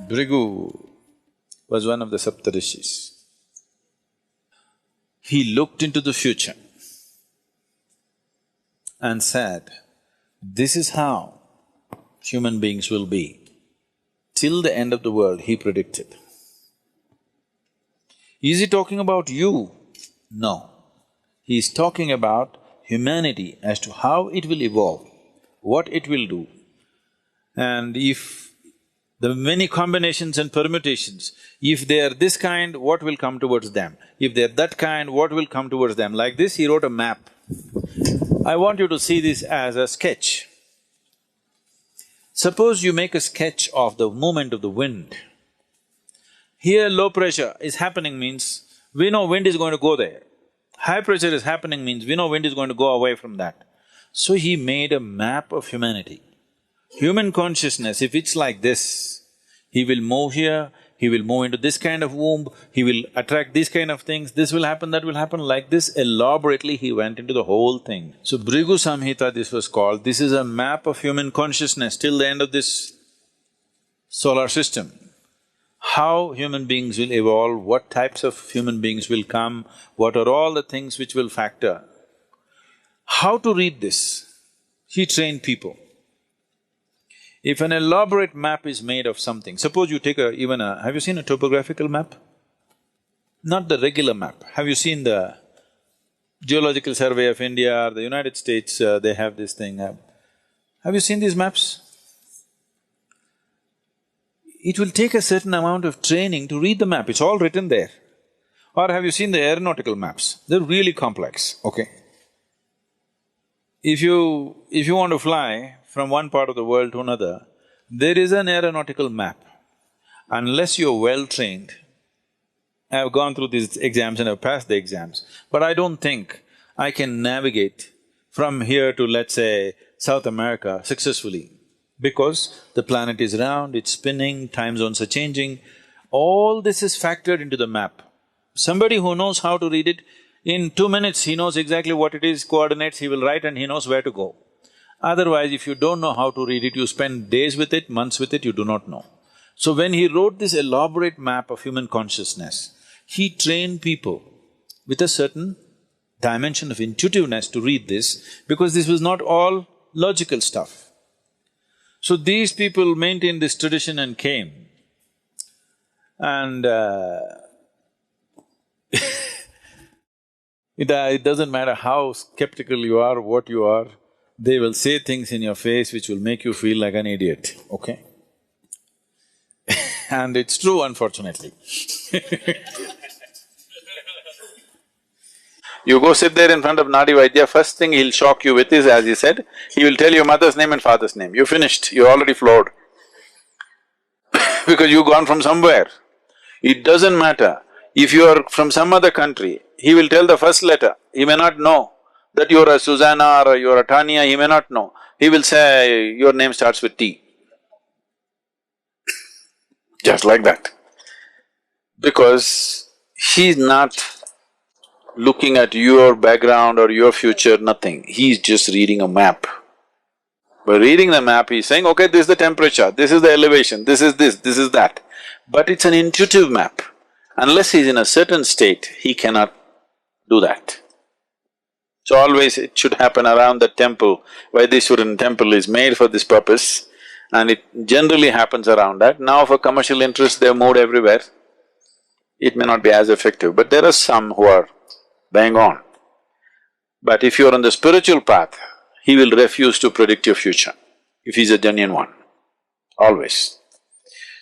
Bhrigu was one of the Saptarishis. He looked into the future and said, this is how human beings will be. Till the end of the world, he predicted. Is he talking about you? No. He is talking about humanity as to how it will evolve, what it will do. And if the many combinations and permutations, if they are this kind, what will come towards them? If they are that kind, what will come towards them? Like this, he wrote a map. I want you to see this as a sketch. Suppose you make a sketch of the movement of the wind. Here low pressure is happening means we know wind is going to go there. High pressure is happening means we know wind is going to go away from that. So he made a map of humanity. Human consciousness, if it's like this, he will move here, he will move into this kind of womb, he will attract these kind of things, this will happen, that will happen, like this elaborately he went into the whole thing. So Bhrigu Samhita this was called, this is a map of human consciousness till the end of this solar system. How human beings will evolve, what types of human beings will come, what are all the things which will factor. How to read this? He trained people. If an elaborate map is made of something, suppose you take have you seen a topographical map? Not the regular map. Have you seen the Geological Survey of India or the United States, they have this thing. Have you seen these maps? It will take a certain amount of training to read the map, it's all written there. Or have you seen the aeronautical maps? They're really complex, okay? If you want to fly from one part of the world to another, there is an aeronautical map. Unless you're well-trained, I've gone through these exams and I've passed the exams, but I don't think I can navigate from here to, let's say, South America successfully, because the planet is round, it's spinning, time zones are changing. All this is factored into the map. Somebody who knows how to read it, in 2 minutes he knows exactly what it is, coordinates, he will write and he knows where to go. Otherwise, if you don't know how to read it, you spend days with it, months with it, you do not know. So when he wrote this elaborate map of human consciousness, he trained people with a certain dimension of intuitiveness to read this, because this was not all logical stuff. So these people maintained this tradition and came, and it doesn't matter how skeptical you are, what you are, they will say things in your face which will make you feel like an idiot, okay? And it's true, unfortunately. You go sit there in front of Nadi Vaidya, first thing he'll shock you with is, as he said, he will tell your mother's name and father's name. You're finished, you're already floored. Because you've gone from somewhere. It doesn't matter. If you are from some other country, he will tell the first letter, he may not know that you're a Susanna or you're a Tanya, he may not know. He will say, your name starts with T. Just like that. Because he's not looking at your background or your future, nothing. He's just reading a map. By reading the map, he's saying, okay, this is the temperature, this is the elevation, this is that. But it's an intuitive map. Unless he's in a certain state, he cannot do that. So always it should happen around the temple. Vaidishwaran temple is made for this purpose, and it generally happens around that. Now for commercial interest, they've moved everywhere. It may not be as effective, but there are some who are bang on. But if you're on the spiritual path, he will refuse to predict your future, if he's a genuine one, always.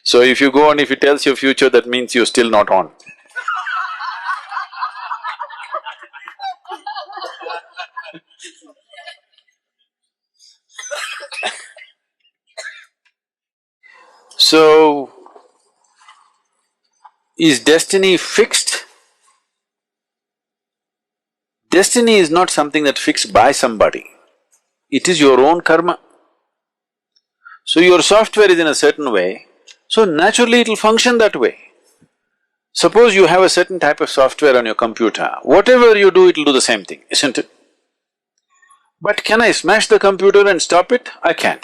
So if you go and if he tells your future, that means you're still not on. So, is destiny fixed? Destiny is not something that's fixed by somebody, it is your own karma. So your software is in a certain way, so naturally it'll function that way. Suppose you have a certain type of software on your computer, whatever you do, it'll do the same thing, isn't it? But can I smash the computer and stop it? I can.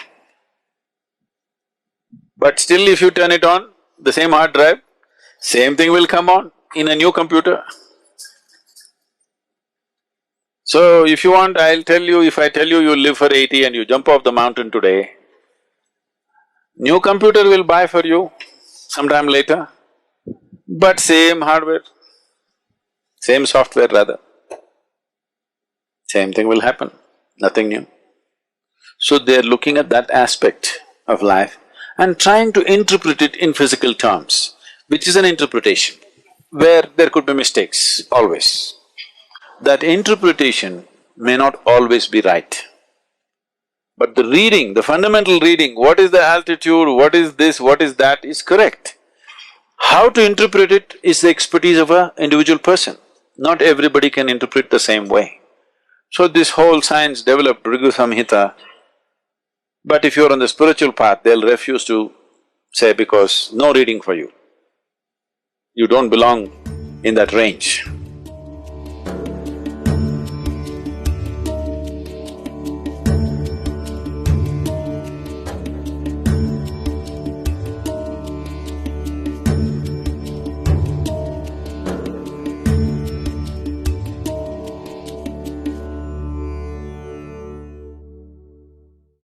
But still if you turn it on, the same hard drive, same thing will come on in a new computer. So if you want, I'll tell you, if I tell you you live for 80 and you jump off the mountain today, new computer will buy for you sometime later, but same hardware, same software rather. Same thing will happen, nothing new. So they're looking at that aspect of life and trying to interpret it in physical terms, which is an interpretation, where there could be mistakes, always. That interpretation may not always be right. But the reading, the fundamental reading, what is the altitude, what is this, what is that, is correct. How to interpret it is the expertise of an individual person. Not everybody can interpret the same way. So this whole science developed Bhrigu Samhita, but if you're on the spiritual path, they'll refuse to say because no reading for you. You don't belong in that range.